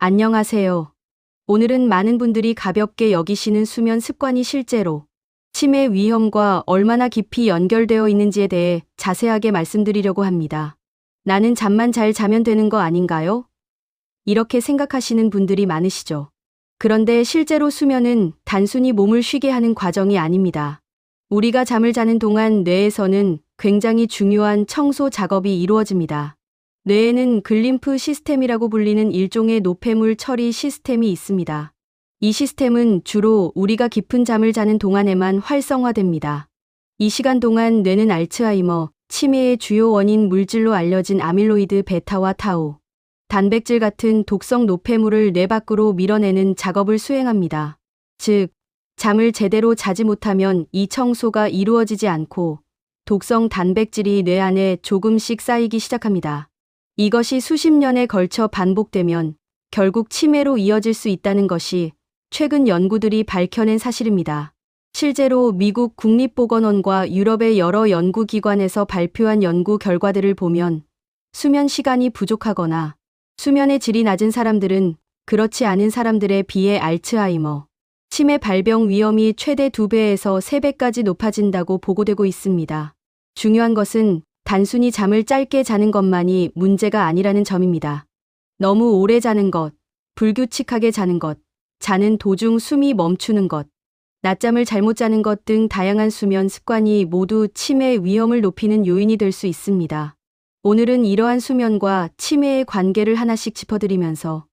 안녕하세요. 오늘은 많은 분들이 가볍게 여기시는 수면 습관이 실제로 치매 위험과 얼마나 깊이 연결되어 있는지에 대해 자세하게 말씀드리려고 합니다. 나는 잠만 잘 자면 되는 거 아닌가요? 이렇게 생각하시는 분들이 많으시죠. 그런데 실제로 수면은 단순히 몸을 쉬게 하는 과정이 아닙니다. 우리가 잠을 자는 동안 뇌에서는 굉장히 중요한 청소 작업이 이루어집니다. 뇌에는 글림프 시스템이라고 불리는 일종의 노폐물 처리 시스템이 있습니다. 이 시스템은 주로 우리가 깊은 잠을 자는 동안에만 활성화됩니다. 이 시간 동안 뇌는 알츠하이머, 치매의 주요 원인 물질로 알려진 아밀로이드 베타와 타우, 단백질 같은 독성 노폐물을 뇌 밖으로 밀어내는 작업을 수행합니다. 즉, 잠을 제대로 자지 못하면 이 청소가 이루어지지 않고 독성 단백질이 뇌 안에 조금씩 쌓이기 시작합니다. 이것이 수십 년에 걸쳐 반복되면 결국 치매로 이어질 수 있다는 것이 최근 연구들이 밝혀낸 사실입니다. 실제로 미국 국립보건원과 유럽의 여러 연구기관에서 발표한 연구 결과들을 보면 수면 시간이 부족하거나 수면의 질이 낮은 사람들은 그렇지 않은 사람들에 비해 알츠하이머, 치매 발병 위험이 최대 2배에서 3배까지 높아진다고 보고되고 있습니다. 중요한 것은 단순히 잠을 짧게 자는 것만이 문제가 아니라는 점입니다. 너무 오래 자는 것, 불규칙하게 자는 것, 자는 도중 숨이 멈추는 것, 낮잠을 잘못 자는 것 등 다양한 수면 습관이 모두 치매 위험을 높이는 요인이 될 수 있습니다. 오늘은 이러한 수면과 치매의 관계를 하나씩 짚어드리면서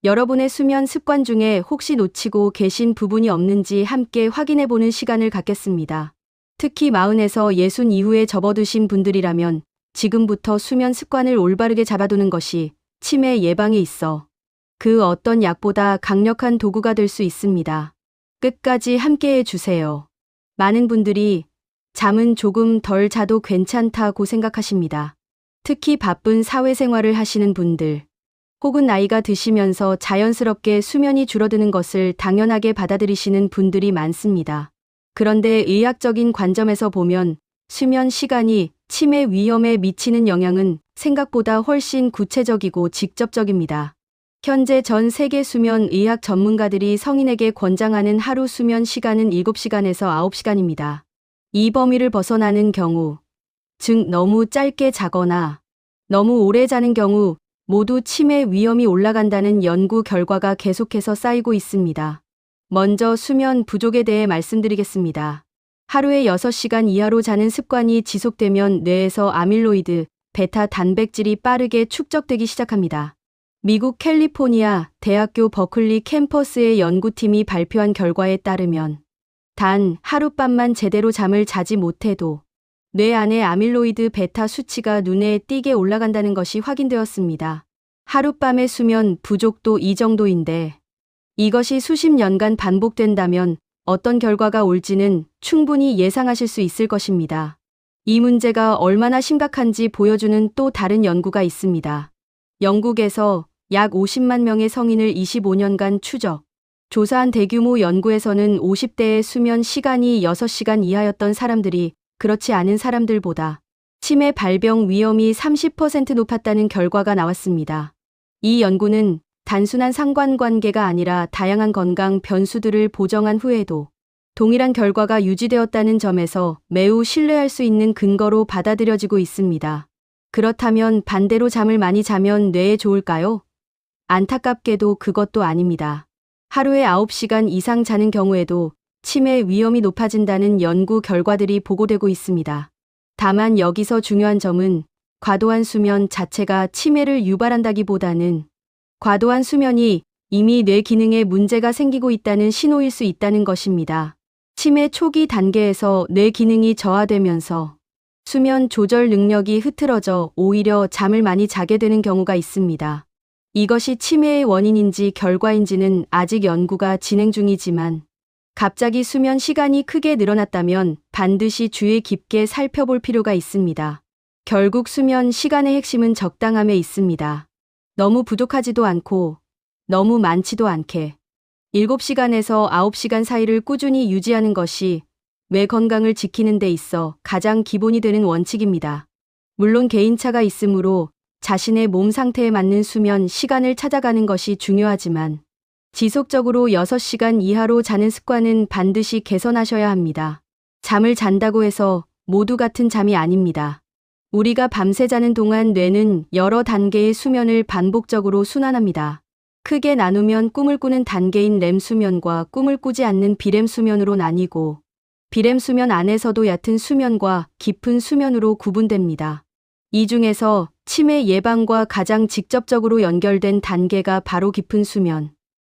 여러분의 수면 습관 중에 혹시 놓치고 계신 부분이 없는지 함께 확인해보는 시간을 갖겠습니다. 특히 40에서 60 이후에 접어드신 분들이라면 지금부터 수면 습관을 올바르게 잡아두는 것이 치매 예방에 있어 그 어떤 약보다 강력한 도구가 될 수 있습니다. 끝까지 함께해 주세요. 많은 분들이 잠은 조금 덜 자도 괜찮다고 생각하십니다. 특히 바쁜 사회생활을 하시는 분들, 혹은 나이가 드시면서 자연스럽게 수면이 줄어드는 것을 당연하게 받아들이시는 분들이 많습니다. 그런데 의학적인 관점에서 보면 수면 시간이 치매 위험에 미치는 영향은 생각보다 훨씬 구체적이고 직접적입니다. 현재 전 세계 수면 의학 전문가들이 성인에게 권장하는 하루 수면 시간은 7시간에서 9시간입니다. 이 범위를 벗어나는 경우, 즉 너무 짧게 자거나 너무 오래 자는 경우 모두 치매 위험이 올라간다는 연구 결과가 계속해서 쌓이고 있습니다. 먼저 수면 부족에 대해 말씀드리겠습니다. 하루에 6시간 이하로 자는 습관이 지속되면 뇌에서 아밀로이드, 베타 단백질이 빠르게 축적되기 시작합니다. 미국 캘리포니아 대학교 버클리 캠퍼스의 연구팀이 발표한 결과에 따르면 단 하룻밤만 제대로 잠을 자지 못해도 뇌 안의 아밀로이드 베타 수치가 눈에 띄게 올라간다는 것이 확인되었습니다. 하룻밤의 수면 부족도 이 정도인데 이것이 수십 년간 반복된다면 어떤 결과가 올지는 충분히 예상하실 수 있을 것입니다. 이 문제가 얼마나 심각한지 보여주는 또 다른 연구가 있습니다. 영국에서 약 50만 명의 성인을 25년간 추적, 조사한 대규모 연구에서는 50대의 수면 시간이 6시간 이하였던 사람들이 그렇지 않은 사람들보다 치매 발병 위험이 30% 높았다는 결과가 나왔습니다. 이 연구는 단순한 상관관계가 아니라 다양한 건강 변수들을 보정한 후에도 동일한 결과가 유지되었다는 점에서 매우 신뢰할 수 있는 근거로 받아들여지고 있습니다. 그렇다면 반대로 잠을 많이 자면 뇌에 좋을까요? 안타깝게도 그것도 아닙니다. 하루에 9시간 이상 자는 경우에도 치매 위험이 높아진다는 연구 결과들이 보고되고 있습니다. 다만 여기서 중요한 점은 과도한 수면 자체가 치매를 유발한다기보다는 과도한 수면이 이미 뇌 기능에 문제가 생기고 있다는 신호일 수 있다는 것입니다. 치매 초기 단계에서 뇌 기능이 저하되면서 수면 조절 능력이 흐트러져 오히려 잠을 많이 자게 되는 경우가 있습니다. 이것이 치매의 원인인지 결과인지는 아직 연구가 진행 중이지만 갑자기 수면 시간이 크게 늘어났다면 반드시 주의 깊게 살펴볼 필요가 있습니다. 결국 수면 시간의 핵심은 적당함에 있습니다. 너무 부족하지도 않고 너무 많지도 않게 7시간에서 9시간 사이를 꾸준히 유지하는 것이 뇌 건강을 지키는 데 있어 가장 기본이 되는 원칙입니다. 물론 개인차가 있으므로 자신의 몸 상태에 맞는 수면 시간을 찾아가는 것이 중요하지만 지속적으로 6시간 이하로 자는 습관은 반드시 개선하셔야 합니다. 잠을 잔다고 해서 모두 같은 잠이 아닙니다. 우리가 밤새 자는 동안 뇌는 여러 단계의 수면을 반복적으로 순환합니다. 크게 나누면 꿈을 꾸는 단계인 렘 수면과 꿈을 꾸지 않는 비렘 수면으로 나뉘고, 비렘 수면 안에서도 얕은 수면과 깊은 수면으로 구분됩니다. 이 중에서 치매 예방과 가장 직접적으로 연결된 단계가 바로 깊은 수면,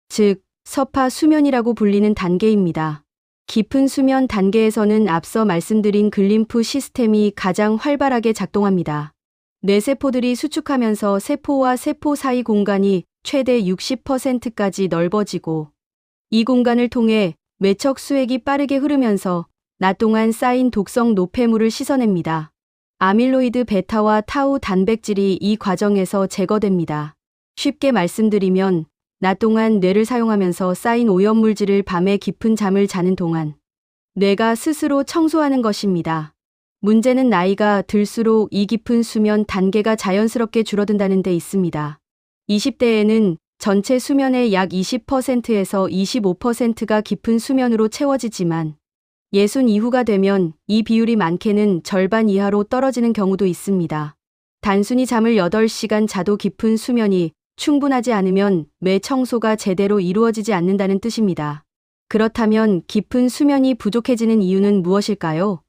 즉 서파 수면이라고 불리는 단계입니다. 깊은 수면 단계에서는 앞서 말씀드린 글림프 시스템이 가장 활발하게 작동합니다. 뇌세포들이 수축하면서 세포와 세포 사이 공간이 최대 60%까지 넓어지고, 이 공간을 통해 외척 수액이 빠르게 흐르면서 낮 동안 쌓인 독성 노폐물을 씻어냅니다. 아밀로이드 베타와 타우 단백질이 이 과정에서 제거됩니다. 쉽게 말씀드리면 낮 동안 뇌를 사용하면서 쌓인 오염물질을 밤에 깊은 잠을 자는 동안 뇌가 스스로 청소하는 것입니다. 문제는 나이가 들수록 이 깊은 수면 단계가 자연스럽게 줄어든다는 데 있습니다. 20대에는 전체 수면의 약 20%에서 25%가 깊은 수면으로 채워지지만 60 이후가 되면 이 비율이 많게는 절반 이하로 떨어지는 경우도 있습니다. 단순히 잠을 8시간 자도 깊은 수면이 충분하지 않으면 뇌 청소가 제대로 이루어지지 않는다는 뜻입니다. 그렇다면 깊은 수면이 부족해지는 이유는 무엇일까요?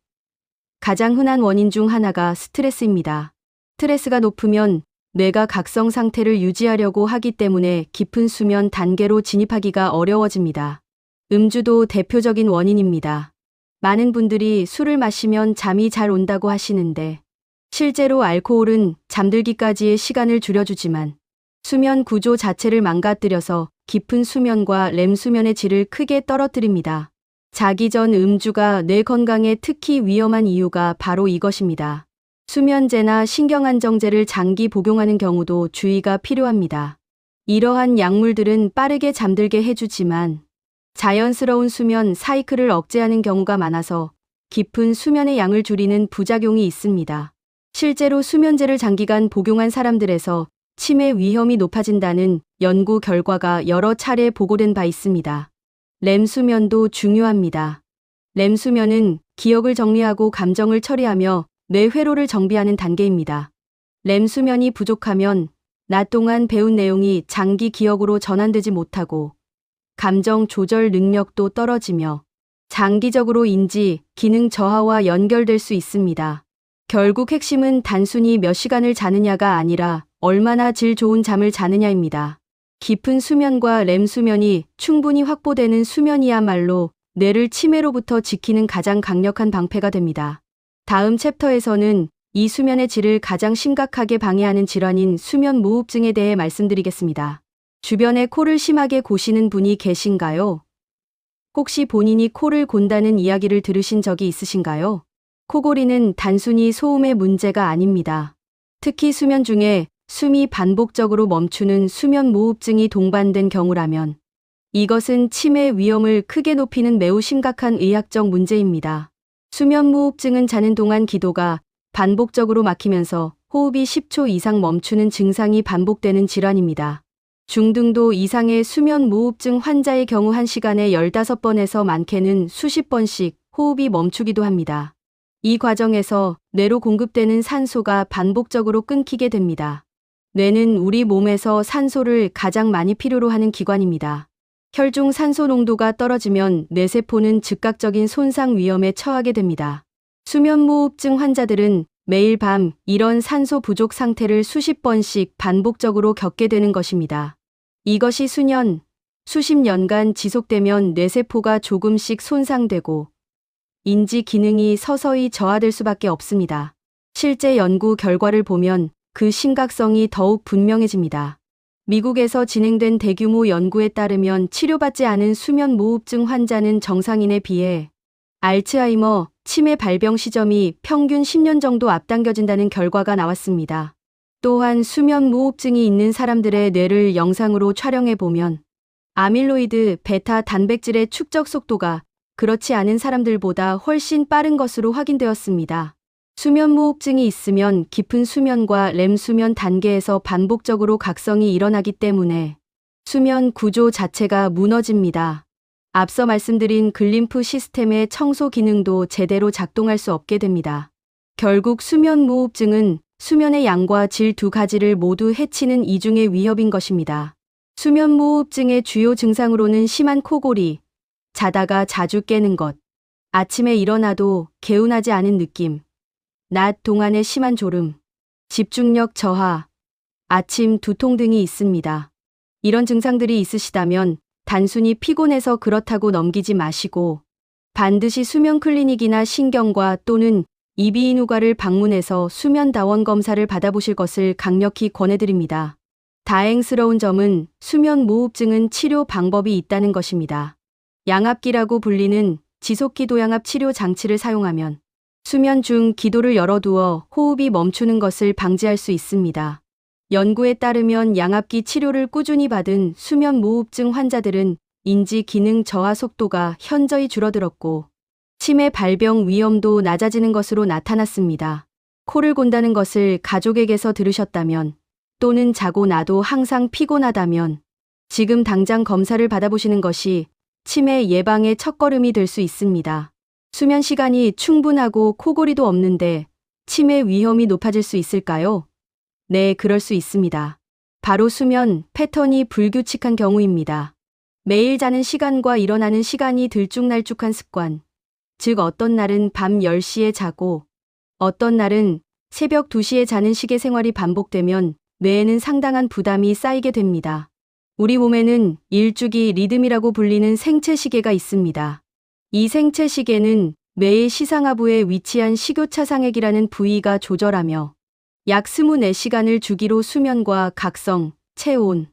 가장 흔한 원인 중 하나가 스트레스입니다. 스트레스가 높으면 뇌가 각성 상태를 유지하려고 하기 때문에 깊은 수면 단계로 진입하기가 어려워집니다. 음주도 대표적인 원인입니다. 많은 분들이 술을 마시면 잠이 잘 온다고 하시는데, 실제로 알코올은 잠들기까지의 시간을 줄여주지만 수면 구조 자체를 망가뜨려서 깊은 수면과 렘 수면의 질을 크게 떨어뜨립니다. 자기 전 음주가 뇌 건강에 특히 위험한 이유가 바로 이것입니다. 수면제나 신경안정제를 장기 복용하는 경우도 주의가 필요합니다. 이러한 약물들은 빠르게 잠들게 해주지만 자연스러운 수면 사이클을 억제하는 경우가 많아서 깊은 수면의 양을 줄이는 부작용이 있습니다. 실제로 수면제를 장기간 복용한 사람들에서 치매 위험이 높아진다는 연구 결과가 여러 차례 보고된 바 있습니다. 렘 수면도 중요합니다. 렘 수면은 기억을 정리하고 감정을 처리하며 뇌 회로를 정비하는 단계입니다. 렘 수면이 부족하면 낮 동안 배운 내용이 장기 기억으로 전환되지 못하고 감정 조절 능력도 떨어지며 장기적으로 인지, 기능 저하와 연결될 수 있습니다. 결국 핵심은 단순히 몇 시간을 자느냐가 아니라 얼마나 질 좋은 잠을 자느냐입니다. 깊은 수면과 렘 수면이 충분히 확보되는 수면이야말로 뇌를 치매로부터 지키는 가장 강력한 방패가 됩니다. 다음 챕터에서는 이 수면의 질을 가장 심각하게 방해하는 질환인 수면 무호흡증에 대해 말씀드리겠습니다. 주변에 코를 심하게 고시는 분이 계신가요? 혹시 본인이 코를 곤다는 이야기를 들으신 적이 있으신가요? 코골이는 단순히 소음의 문제가 아닙니다. 특히 수면 중에 숨이 반복적으로 멈추는 수면 무호흡증이 동반된 경우라면 이것은 치매 위험을 크게 높이는 매우 심각한 의학적 문제입니다. 수면 무호흡증은 자는 동안 기도가 반복적으로 막히면서 호흡이 10초 이상 멈추는 증상이 반복되는 질환입니다. 중등도 이상의 수면 무호흡증 환자의 경우 1시간에 15번에서 많게는 수십 번씩 호흡이 멈추기도 합니다. 이 과정에서 뇌로 공급되는 산소가 반복적으로 끊기게 됩니다. 뇌는 우리 몸에서 산소를 가장 많이 필요로 하는 기관입니다. 혈중 산소 농도가 떨어지면 뇌세포는 즉각적인 손상 위험에 처하게 됩니다. 수면 무호흡증 환자들은 매일 밤 이런 산소 부족 상태를 수십 번씩 반복적으로 겪게 되는 것입니다. 이것이 수년, 수십 년간 지속되면 뇌세포가 조금씩 손상되고 인지 기능이 서서히 저하될 수밖에 없습니다. 실제 연구 결과를 보면 그 심각성이 더욱 분명해집니다. 미국에서 진행된 대규모 연구에 따르면 치료받지 않은 수면 무호흡증 환자는 정상인에 비해 알츠하이머, 치매 발병 시점이 평균 10년 정도 앞당겨진다는 결과가 나왔습니다. 또한 수면 무호흡증이 있는 사람들의 뇌를 영상으로 촬영해 보면 아밀로이드 베타 단백질의 축적 속도가 그렇지 않은 사람들보다 훨씬 빠른 것으로 확인되었습니다. 수면무호흡증이 있으면 깊은 수면과 렘 수면 단계에서 반복적으로 각성이 일어나기 때문에 수면 구조 자체가 무너집니다. 앞서 말씀드린 글림프 시스템의 청소 기능도 제대로 작동할 수 없게 됩니다. 결국 수면무호흡증은 수면의 양과 질 두 가지를 모두 해치는 이중의 위협인 것입니다. 수면무호흡증의 주요 증상으로는 심한 코골이, 자다가 자주 깨는 것, 아침에 일어나도 개운하지 않은 느낌, 낮 동안의 심한 졸음, 집중력 저하, 아침 두통 등이 있습니다. 이런 증상들이 있으시다면 단순히 피곤해서 그렇다고 넘기지 마시고 반드시 수면 클리닉이나 신경과 또는 이비인후과를 방문해서 수면다원 검사를 받아보실 것을 강력히 권해드립니다. 다행스러운 점은 수면무호흡증은 치료 방법이 있다는 것입니다. 양압기라고 불리는 지속기 도양압 치료 장치를 사용하면 수면 중 기도를 열어두어 호흡이 멈추는 것을 방지할 수 있습니다. 연구에 따르면 양압기 치료를 꾸준히 받은 수면무호흡증 환자들은 인지 기능 저하 속도가 현저히 줄어들었고 치매 발병 위험도 낮아지는 것으로 나타났습니다. 코를 곤다는 것을 가족에게서 들으셨다면 또는 자고 나도 항상 피곤하다면 지금 당장 검사를 받아보시는 것이 치매 예방의 첫걸음이 될 수 있습니다. 수면 시간이 충분하고 코골이도 없는데 치매 위험이 높아질 수 있을까요? 네, 그럴 수 있습니다. 바로 수면 패턴이 불규칙한 경우입니다. 매일 자는 시간과 일어나는 시간이 들쭉날쭉한 습관, 즉 어떤 날은 밤 10시에 자고 어떤 날은 새벽 2시에 자는 식의 생활이 반복되면 뇌에는 상당한 부담이 쌓이게 됩니다. 우리 몸에는 일주기 리듬이라고 불리는 생체시계가 있습니다. 이 생체시계는 뇌의 시상하부에 위치한 식교차상액이라는 부위가 조절하며 약 24시간을 주기로 수면과 각성, 체온,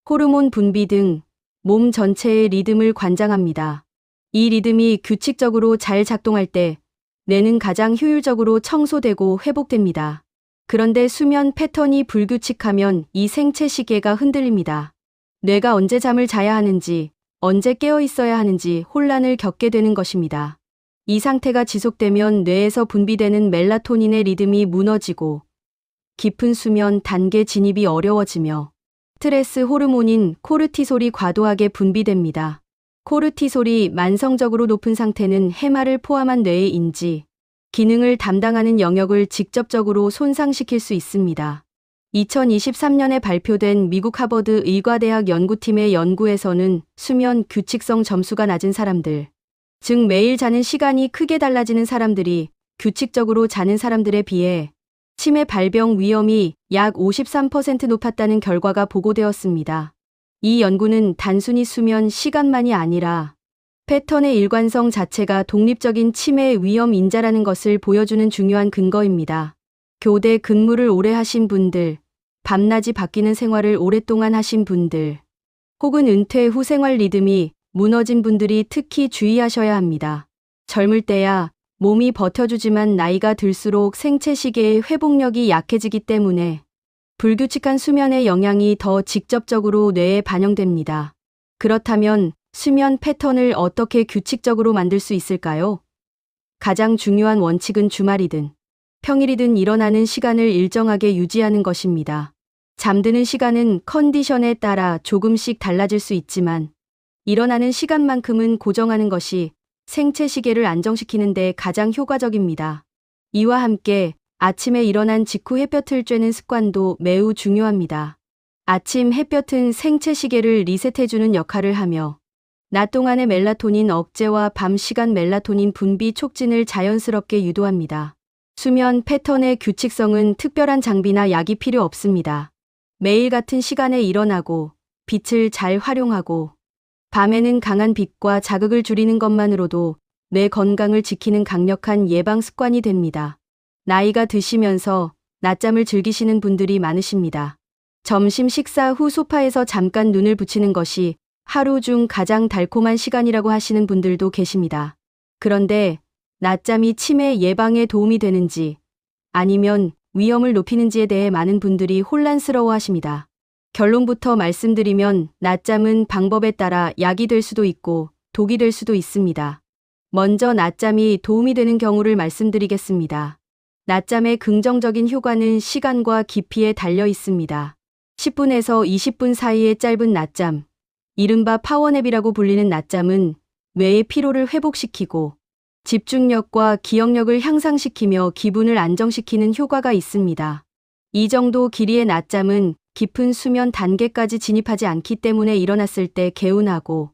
호르몬 분비 등 몸 전체의 리듬을 관장합니다. 이 리듬이 규칙적으로 잘 작동할 때 뇌는 가장 효율적으로 청소되고 회복됩니다. 그런데 수면 패턴이 불규칙하면 이 생체 시계가 흔들립니다. 뇌가 언제 잠을 자야 하는지, 언제 깨어 있어야 하는지 혼란을 겪게 되는 것입니다. 이 상태가 지속되면 뇌에서 분비되는 멜라토닌의 리듬이 무너지고 깊은 수면 단계 진입이 어려워지며 스트레스 호르몬인 코르티솔이 과도하게 분비됩니다. 코르티솔이 만성적으로 높은 상태는 해마를 포함한 뇌의 인지, 기능을 담당하는 영역을 직접적으로 손상시킬 수 있습니다. 2023년에 발표된 미국 하버드 의과대학 연구팀의 연구에서는 수면 규칙성 점수가 낮은 사람들, 즉 매일 자는 시간이 크게 달라지는 사람들이 규칙적으로 자는 사람들에 비해 치매 발병 위험이 약 53% 높았다는 결과가 보고되었습니다. 이 연구는 단순히 수면 시간만이 아니라 패턴의 일관성 자체가 독립적인 치매 위험 인자라는 것을 보여주는 중요한 근거입니다. 교대 근무를 오래 하신 분들, 밤낮이 바뀌는 생활을 오랫동안 하신 분들, 혹은 은퇴 후 생활 리듬이 무너진 분들이 특히 주의하셔야 합니다. 젊을 때야 몸이 버텨주지만 나이가 들수록 생체 시계의 회복력이 약해지기 때문에 불규칙한 수면의 영향이 더 직접적으로 뇌에 반영됩니다. 그렇다면 수면 패턴을 어떻게 규칙적으로 만들 수 있을까요? 가장 중요한 원칙은 주말이든 평일이든 일어나는 시간을 일정하게 유지하는 것입니다. 잠드는 시간은 컨디션에 따라 조금씩 달라질 수 있지만 일어나는 시간만큼은 고정하는 것이 생체 시계를 안정시키는 데 가장 효과적입니다. 이와 함께 아침에 일어난 직후 햇볕을 쬐는 습관도 매우 중요합니다. 아침 햇볕은 생체 시계를 리셋해주는 역할을 하며 낮 동안의 멜라토닌 억제와 밤 시간 멜라토닌 분비 촉진을 자연스럽게 유도합니다. 수면 패턴의 규칙성은 특별한 장비나 약이 필요 없습니다. 매일 같은 시간에 일어나고 빛을 잘 활용하고 밤에는 강한 빛과 자극을 줄이는 것만으로도 뇌 건강을 지키는 강력한 예방 습관이 됩니다. 나이가 드시면서 낮잠을 즐기시는 분들이 많으십니다. 점심 식사 후 소파에서 잠깐 눈을 붙이는 것이 하루 중 가장 달콤한 시간이라고 하시는 분들도 계십니다. 그런데 낮잠이 치매 예방에 도움이 되는지 아니면 위험을 높이는지에 대해 많은 분들이 혼란스러워 하십니다. 결론부터 말씀드리면 낮잠은 방법에 따라 약이 될 수도 있고 독이 될 수도 있습니다. 먼저 낮잠이 도움이 되는 경우를 말씀드리겠습니다. 낮잠의 긍정적인 효과는 시간과 깊이에 달려 있습니다. 10분에서 20분 사이의 짧은 낮잠, 이른바 파워냅이라고 불리는 낮잠은 뇌의 피로를 회복시키고 집중력과 기억력을 향상시키며 기분을 안정시키는 효과가 있습니다. 이 정도 길이의 낮잠은 깊은 수면 단계까지 진입하지 않기 때문에 일어났을 때 개운하고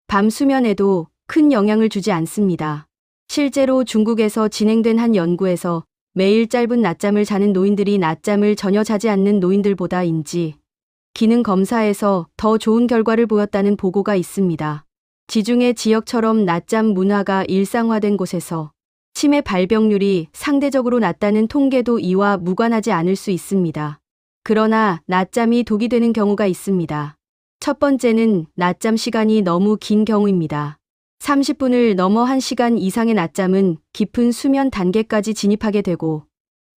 밤 수면에도 큰 영향을 주지 않습니다. 실제로 중국에서 진행된 한 연구에서 매일 짧은 낮잠을 자는 노인들이 낮잠을 전혀 자지 않는 노인들보다 인지 기능 검사에서 더 좋은 결과를 보였다는 보고가 있습니다. 지중해 지역처럼 낮잠 문화가 일상화된 곳에서 치매 발병률이 상대적으로 낮다는 통계도 이와 무관하지 않을 수 있습니다. 그러나 낮잠이 독이 되는 경우가 있습니다. 첫 번째는 낮잠 시간이 너무 긴 경우입니다. 30분을 넘어 1시간 이상의 낮잠은 깊은 수면 단계까지 진입하게 되고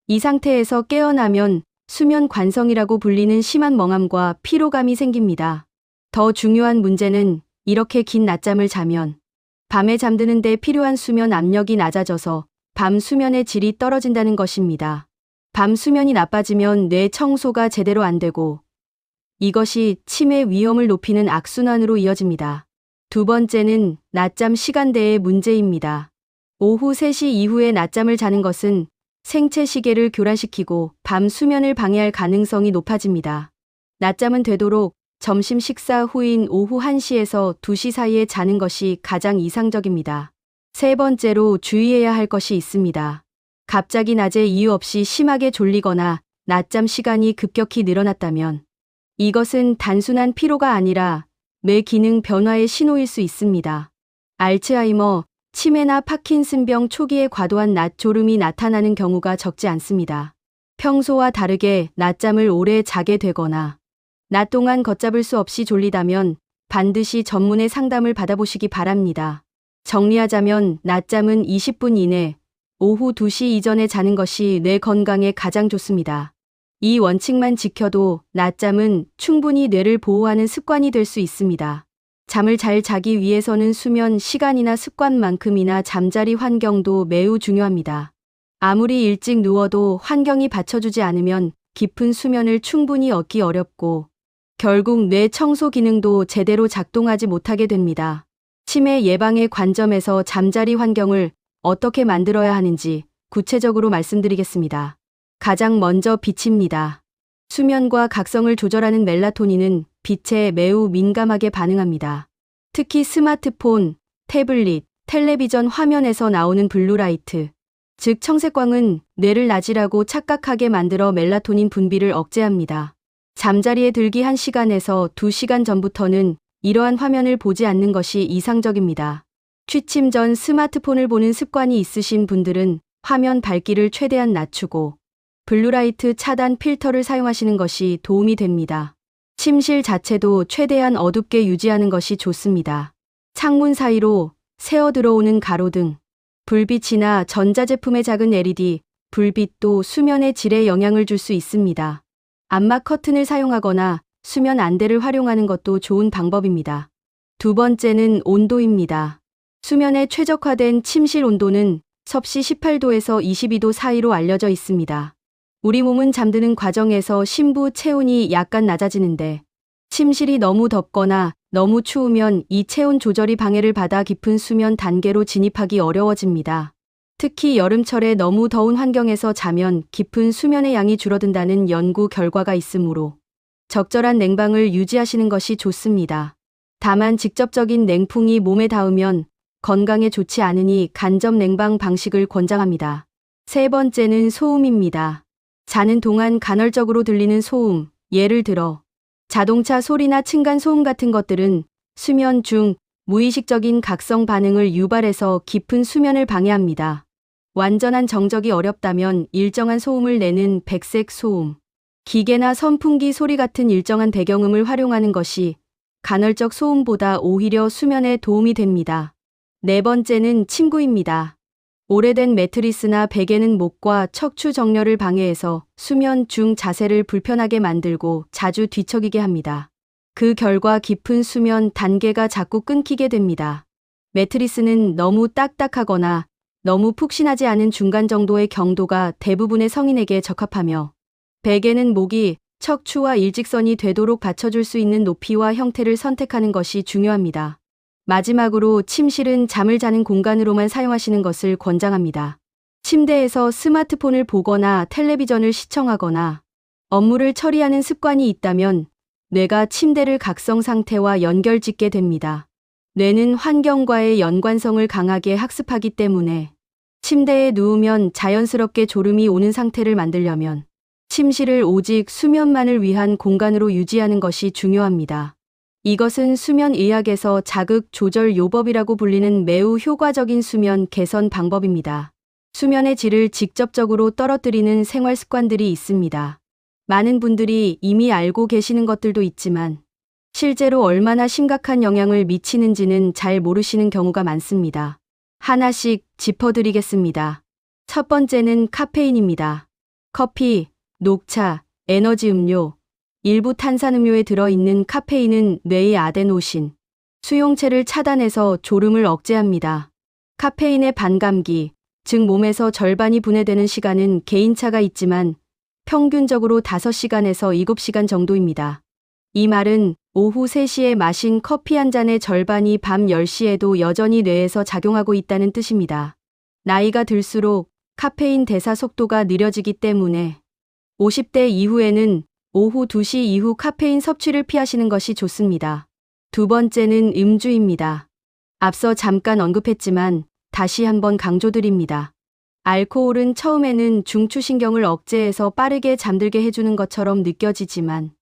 이 상태에서 깨어나면 수면 관성이라고 불리는 심한 멍함과 피로감이 생깁니다. 더 중요한 문제는 이렇게 긴 낮잠을 자면 밤에 잠드는 데 필요한 수면 압력이 낮아져서 밤 수면의 질이 떨어진다는 것입니다. 밤 수면이 나빠지면 뇌 청소가 제대로 안 되고 이것이 치매 위험을 높이는 악순환으로 이어집니다. 두 번째는 낮잠 시간대의 문제입니다. 오후 3시 이후에 낮잠을 자는 것은 생체 시계를 교란시키고 밤 수면을 방해할 가능성이 높아집니다. 낮잠은 되도록 점심 식사 후인 오후 1시에서 2시 사이에 자는 것이 가장 이상적입니다. 세 번째로 주의해야 할 것이 있습니다. 갑자기 낮에 이유 없이 심하게 졸리거나 낮잠 시간이 급격히 늘어났다면 이것은 단순한 피로가 아니라 뇌 기능 변화의 신호일 수 있습니다. 알츠하이머, 치매나 파킨슨병 초기에 과도한 낮졸음이 나타나는 경우가 적지 않습니다. 평소와 다르게 낮잠을 오래 자게 되거나 낮 동안 걷잡을 수 없이 졸리다면 반드시 전문의 상담을 받아보시기 바랍니다. 정리하자면 낮잠은 20분 이내, 오후 2시 이전에 자는 것이 뇌 건강에 가장 좋습니다. 이 원칙만 지켜도 낮잠은 충분히 뇌를 보호하는 습관이 될 수 있습니다. 잠을 잘 자기 위해서는 수면 시간이나 습관만큼이나 잠자리 환경도 매우 중요합니다. 아무리 일찍 누워도 환경이 받쳐주지 않으면 깊은 수면을 충분히 얻기 어렵고 결국 뇌 청소 기능도 제대로 작동하지 못하게 됩니다. 치매 예방의 관점에서 잠자리 환경을 어떻게 만들어야 하는지 구체적으로 말씀드리겠습니다. 가장 먼저 빛입니다. 수면과 각성을 조절하는 멜라토닌은 빛에 매우 민감하게 반응합니다. 특히 스마트폰, 태블릿, 텔레비전 화면에서 나오는 블루라이트, 즉 청색광은 뇌를 낮이라고 착각하게 만들어 멜라토닌 분비를 억제합니다. 잠자리에 들기 1시간에서 2시간 전부터는 이러한 화면을 보지 않는 것이 이상적입니다. 취침 전 스마트폰을 보는 습관이 있으신 분들은 화면 밝기를 최대한 낮추고 블루라이트 차단 필터를 사용하시는 것이 도움이 됩니다. 침실 자체도 최대한 어둡게 유지하는 것이 좋습니다. 창문 사이로 새어 들어오는 가로등, 불빛이나 전자제품의 작은 LED, 불빛도 수면의 질에 영향을 줄 수 있습니다. 암막 커튼을 사용하거나 수면 안대를 활용하는 것도 좋은 방법입니다. 두 번째는 온도입니다. 수면에 최적화된 침실 온도는 섭씨 18도에서 22도 사이로 알려져 있습니다. 우리 몸은 잠드는 과정에서 심부 체온이 약간 낮아지는데 침실이 너무 덥거나 너무 추우면 이 체온 조절이 방해를 받아 깊은 수면 단계로 진입하기 어려워집니다. 특히 여름철에 너무 더운 환경에서 자면 깊은 수면의 양이 줄어든다는 연구 결과가 있으므로 적절한 냉방을 유지하시는 것이 좋습니다. 다만 직접적인 냉풍이 몸에 닿으면 건강에 좋지 않으니 간접 냉방 방식을 권장합니다. 세 번째는 소음입니다. 자는 동안 간헐적으로 들리는 소음, 예를 들어 자동차 소리나 층간 소음 같은 것들은 수면 중 무의식적인 각성 반응을 유발해서 깊은 수면을 방해합니다. 완전한 정적이 어렵다면 일정한 소음을 내는 백색 소음, 기계나 선풍기 소리 같은 일정한 배경음을 활용하는 것이 간헐적 소음보다 오히려 수면에 도움이 됩니다. 네 번째는 침구입니다. 오래된 매트리스나 베개는 목과 척추 정렬을 방해해서 수면 중 자세를 불편하게 만들고 자주 뒤척이게 합니다. 그 결과 깊은 수면 단계가 자꾸 끊기게 됩니다. 매트리스는 너무 딱딱하거나 너무 푹신하지 않은 중간 정도의 경도가 대부분의 성인에게 적합하며 베개는 목이 척추와 일직선이 되도록 받쳐줄 수 있는 높이와 형태를 선택하는 것이 중요합니다. 마지막으로 침실은 잠을 자는 공간으로만 사용하시는 것을 권장합니다. 침대에서 스마트폰을 보거나 텔레비전을 시청하거나 업무를 처리하는 습관이 있다면 뇌가 침대를 각성 상태와 연결짓게 됩니다. 뇌는 환경과의 연관성을 강하게 학습하기 때문에 침대에 누우면 자연스럽게 졸음이 오는 상태를 만들려면 침실을 오직 수면만을 위한 공간으로 유지하는 것이 중요합니다. 이것은 수면의학에서 자극 조절 요법이라고 불리는 매우 효과적인 수면 개선 방법입니다. 수면의 질을 직접적으로 떨어뜨리는 생활 습관들이 있습니다. 많은 분들이 이미 알고 계시는 것들도 있지만 실제로 얼마나 심각한 영향을 미치는지는 잘 모르시는 경우가 많습니다. 하나씩 짚어드리겠습니다. 첫 번째는 카페인입니다. 커피, 녹차, 에너지 음료, 일부 탄산음료에 들어있는 카페인은 뇌의 아데노신, 수용체를 차단해서 졸음을 억제합니다. 카페인의 반감기, 즉 몸에서 절반이 분해되는 시간은 개인차가 있지만 평균적으로 5시간에서 7시간 정도입니다. 이 말은 오후 3시에 마신 커피 한 잔의 절반이 밤 10시에도 여전히 뇌에서 작용하고 있다는 뜻입니다. 나이가 들수록 카페인 대사 속도가 느려지기 때문에 50대 이후에는 오후 2시 이후 카페인 섭취를 피하시는 것이 좋습니다. 두 번째는 음주입니다. 앞서 잠깐 언급했지만 다시 한번 강조드립니다. 알코올은 처음에는 중추신경을 억제해서 빠르게 잠들게 해주는 것처럼 느껴지지만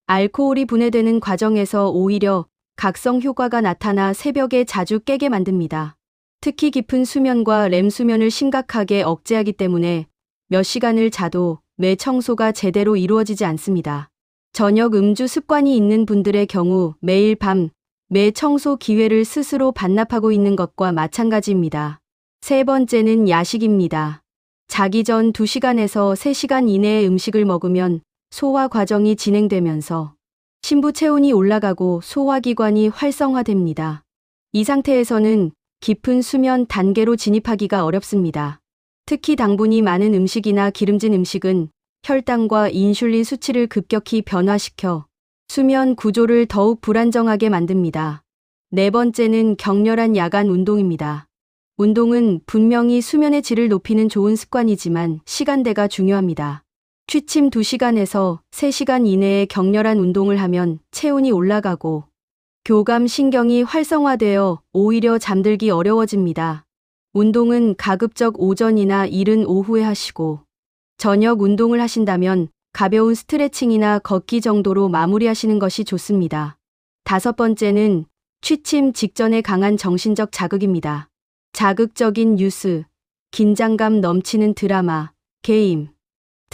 알코올이 분해되는 과정에서 오히려 각성 효과가 나타나 새벽에 자주 깨게 만듭니다. 특히 깊은 수면과 렘 수면을 심각하게 억제하기 때문에 몇 시간을 자도 뇌 청소가 제대로 이루어지지 않습니다. 저녁 음주 습관이 있는 분들의 경우 매일 밤 뇌 청소 기회를 스스로 반납하고 있는 것과 마찬가지입니다. 세 번째는 야식입니다. 자기 전 2시간에서 3시간 이내에 음식을 먹으면 소화 과정이 진행되면서 신부 체온이 올라가고 소화기관이 활성화됩니다. 이 상태에서는 깊은 수면 단계로 진입하기가 어렵습니다. 특히 당분이 많은 음식이나 기름진 음식은 혈당과 인슐린 수치를 급격히 변화시켜 수면 구조를 더욱 불안정하게 만듭니다. 네 번째는 격렬한 야간 운동입니다. 운동은 분명히 수면의 질을 높이는 좋은 습관이지만 시간대가 중요합니다. 취침 2시간에서 3시간 이내에 격렬한 운동을 하면 체온이 올라가고 교감 신경이 활성화되어 오히려 잠들기 어려워집니다. 운동은 가급적 오전이나 이른 오후에 하시고 저녁 운동을 하신다면 가벼운 스트레칭이나 걷기 정도로 마무리하시는 것이 좋습니다. 다섯 번째는 취침 직전에 강한 정신적 자극입니다. 자극적인 뉴스, 긴장감 넘치는 드라마, 게임,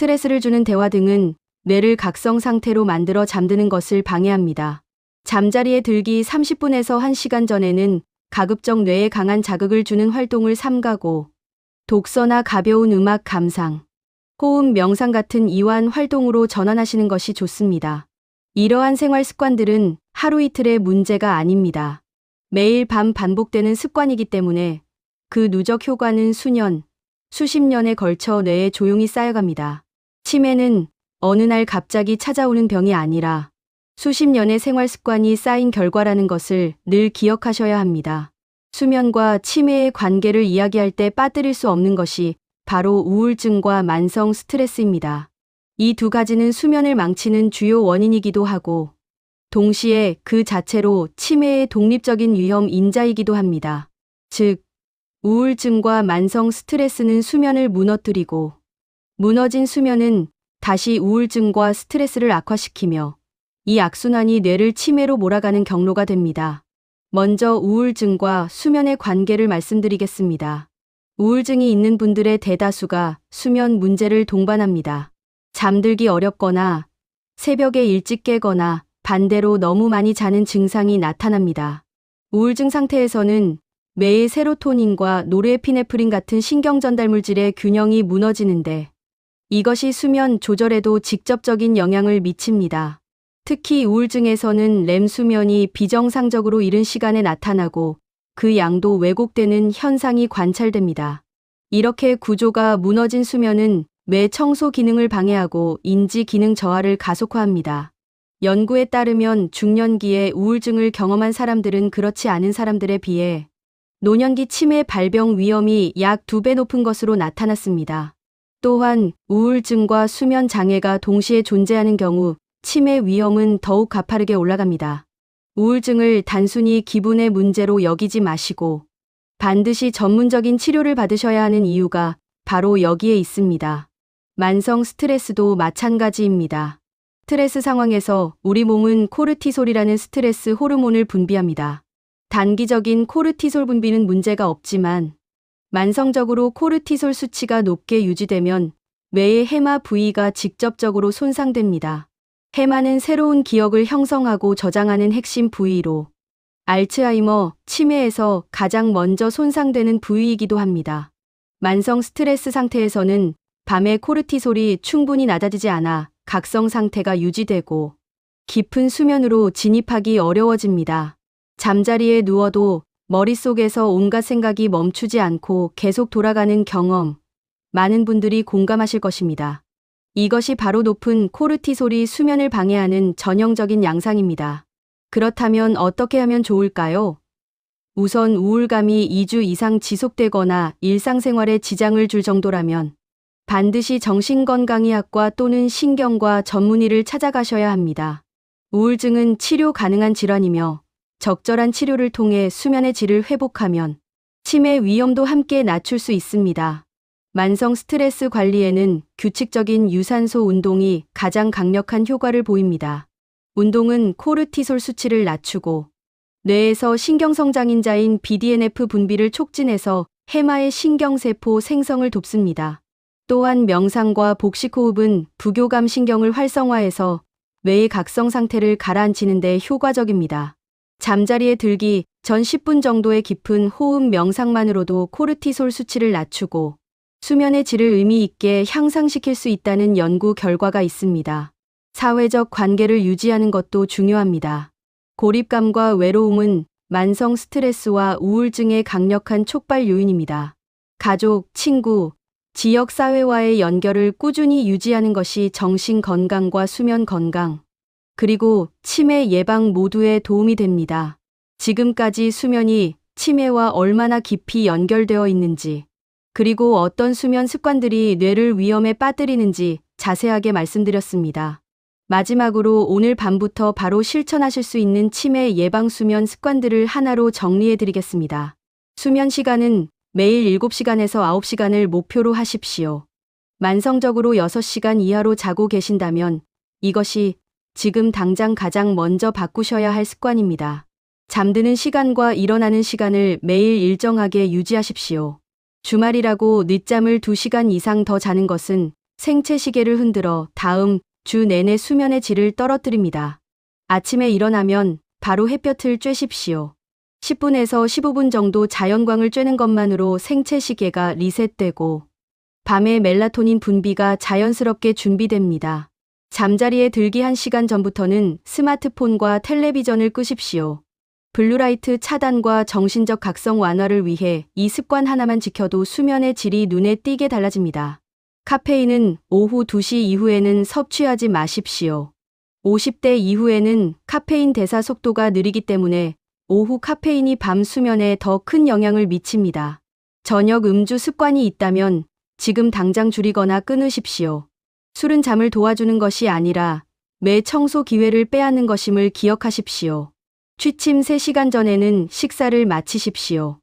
스트레스를 주는 대화 등은 뇌를 각성 상태로 만들어 잠드는 것을 방해합니다. 잠자리에 들기 30분에서 1시간 전에는 가급적 뇌에 강한 자극을 주는 활동을 삼가고 독서나 가벼운 음악 감상, 호흡 명상 같은 이완 활동으로 전환하시는 것이 좋습니다. 이러한 생활 습관들은 하루 이틀의 문제가 아닙니다. 매일 밤 반복되는 습관이기 때문에 그 누적 효과는 수년, 수십 년에 걸쳐 뇌에 조용히 쌓여갑니다. 치매는 어느 날 갑자기 찾아오는 병이 아니라 수십 년의 생활 습관이 쌓인 결과라는 것을 늘 기억하셔야 합니다. 수면과 치매의 관계를 이야기할 때 빠뜨릴 수 없는 것이 바로 우울증과 만성 스트레스입니다. 이 두 가지는 수면을 망치는 주요 원인이기도 하고 동시에 그 자체로 치매의 독립적인 위험 인자이기도 합니다. 즉, 우울증과 만성 스트레스는 수면을 무너뜨리고 무너진 수면은 다시 우울증과 스트레스를 악화시키며 이 악순환이 뇌를 치매로 몰아가는 경로가 됩니다. 먼저 우울증과 수면의 관계를 말씀드리겠습니다. 우울증이 있는 분들의 대다수가 수면 문제를 동반합니다. 잠들기 어렵거나 새벽에 일찍 깨거나 반대로 너무 많이 자는 증상이 나타납니다. 우울증 상태에서는 뇌의 세로토닌과 노르에피네프린 같은 신경 전달 물질의 균형이 무너지는데 이것이 수면 조절에도 직접적인 영향을 미칩니다. 특히 우울증에서는 렘 수면이 비정상적으로 이른 시간에 나타나고 그 양도 왜곡되는 현상이 관찰됩니다. 이렇게 구조가 무너진 수면은 뇌 청소 기능을 방해하고 인지 기능 저하를 가속화합니다. 연구에 따르면 중년기에 우울증을 경험한 사람들은 그렇지 않은 사람들에 비해 노년기 치매 발병 위험이 약 2배 높은 것으로 나타났습니다. 또한 우울증과 수면 장애가 동시에 존재하는 경우 치매 위험은 더욱 가파르게 올라갑니다. 우울증을 단순히 기분의 문제로 여기지 마시고 반드시 전문적인 치료를 받으셔야 하는 이유가 바로 여기에 있습니다. 만성 스트레스도 마찬가지입니다. 스트레스 상황에서 우리 몸은 코르티솔이라는 스트레스 호르몬을 분비합니다. 단기적인 코르티솔 분비는 문제가 없지만 만성적으로 코르티솔 수치가 높게 유지되면 뇌의 해마 부위가 직접적으로 손상됩니다. 해마는 새로운 기억을 형성하고 저장하는 핵심 부위로 알츠하이머, 치매에서 가장 먼저 손상되는 부위이기도 합니다. 만성 스트레스 상태에서는 밤에 코르티솔이 충분히 낮아지지 않아 각성 상태가 유지되고 깊은 수면으로 진입하기 어려워집니다. 잠자리에 누워도 머릿속에서 온갖 생각이 멈추지 않고 계속 돌아가는 경험, 많은 분들이 공감하실 것입니다. 이것이 바로 높은 코르티솔이 수면을 방해하는 전형적인 양상입니다. 그렇다면 어떻게 하면 좋을까요? 우선 우울감이 2주 이상 지속되거나 일상생활에 지장을 줄 정도라면 반드시 정신건강의학과 또는 신경과 전문의를 찾아가셔야 합니다. 우울증은 치료 가능한 질환이며 적절한 치료를 통해 수면의 질을 회복하면 치매 위험도 함께 낮출 수 있습니다. 만성 스트레스 관리에는 규칙적인 유산소 운동이 가장 강력한 효과를 보입니다. 운동은 코르티솔 수치를 낮추고 뇌에서 신경성장인자인 BDNF 분비를 촉진해서 해마의 신경세포 생성을 돕습니다. 또한 명상과 복식호흡은 부교감 신경을 활성화해서 뇌의 각성 상태를 가라앉히는 데 효과적입니다. 잠자리에 들기 전 10분 정도의 깊은 호흡 명상만으로도 코르티솔 수치를 낮추고 수면의 질을 의미 있게 향상시킬 수 있다는 연구 결과가 있습니다. 사회적 관계를 유지하는 것도 중요합니다. 고립감과 외로움은 만성 스트레스와 우울증의 강력한 촉발 요인입니다. 가족, 친구, 지역 사회와의 연결을 꾸준히 유지하는 것이 정신 건강과 수면 건강, 그리고 치매 예방 모두에 도움이 됩니다. 지금까지 수면이 치매와 얼마나 깊이 연결되어 있는지, 그리고 어떤 수면 습관들이 뇌를 위험에 빠뜨리는지 자세하게 말씀드렸습니다. 마지막으로 오늘 밤부터 바로 실천하실 수 있는 치매 예방 수면 습관들을 하나로 정리해 드리겠습니다. 수면 시간은 매일 7시간에서 9시간을 목표로 하십시오. 만성적으로 6시간 이하로 자고 계신다면 이것이 지금 당장 가장 먼저 바꾸셔야 할 습관입니다. 잠드는 시간과 일어나는 시간을 매일 일정하게 유지하십시오. 주말이라고 늦잠을 2시간 이상 더 자는 것은 생체 시계를 흔들어 다음 주 내내 수면의 질을 떨어뜨립니다. 아침에 일어나면 바로 햇볕을 쬐십시오. 10분에서 15분 정도 자연광을 쬐는 것만으로 생체 시계가 리셋되고 밤에 멜라토닌 분비가 자연스럽게 준비됩니다. 잠자리에 들기 1시간 전부터는 스마트폰과 텔레비전을 끄십시오. 블루라이트 차단과 정신적 각성 완화를 위해 이 습관 하나만 지켜도 수면의 질이 눈에 띄게 달라집니다. 카페인은 오후 2시 이후에는 섭취하지 마십시오. 50대 이후에는 카페인 대사 속도가 느리기 때문에 오후 카페인이 밤 수면에 더 큰 영향을 미칩니다. 저녁 음주 습관이 있다면 지금 당장 줄이거나 끊으십시오. 술은 잠을 도와주는 것이 아니라 뇌 청소 기회를 빼앗는 것임을 기억하십시오. 취침 3시간 전에는 식사를 마치십시오.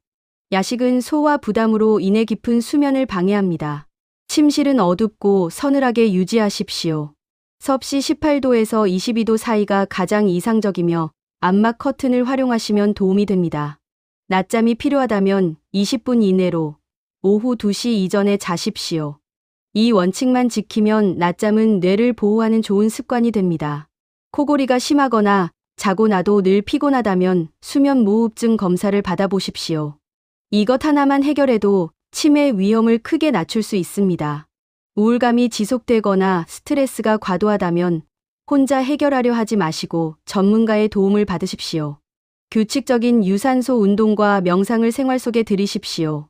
야식은 소화 부담으로 인해 깊은 수면을 방해합니다. 침실은 어둡고 서늘하게 유지하십시오. 섭씨 18도에서 22도 사이가 가장 이상적이며 암막 커튼을 활용하시면 도움이 됩니다. 낮잠이 필요하다면 20분 이내로 오후 2시 이전에 자십시오. 이 원칙만 지키면 낮잠은 뇌를 보호하는 좋은 습관이 됩니다. 코골이가 심하거나 자고 나도 늘 피곤하다면 수면 무호흡증 검사를 받아보십시오. 이것 하나만 해결해도 치매 위험을 크게 낮출 수 있습니다. 우울감이 지속되거나 스트레스가 과도하다면 혼자 해결하려 하지 마시고 전문가의 도움을 받으십시오. 규칙적인 유산소 운동과 명상을 생활 속에 들이십시오.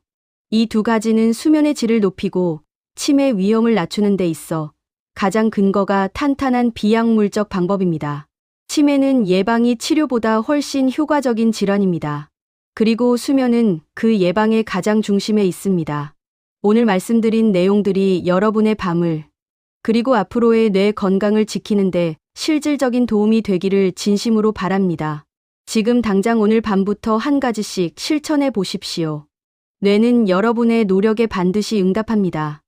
이 두 가지는 수면의 질을 높이고 치매 위험을 낮추는 데 있어 가장 근거가 탄탄한 비약물적 방법입니다. 치매는 예방이 치료보다 훨씬 효과적인 질환입니다. 그리고 수면은 그 예방의 가장 중심에 있습니다. 오늘 말씀드린 내용들이 여러분의 밤을 그리고 앞으로의 뇌 건강을 지키는데 실질적인 도움이 되기를 진심으로 바랍니다. 지금 당장 오늘 밤부터 한 가지씩 실천해 보십시오. 뇌는 여러분의 노력에 반드시 응답합니다.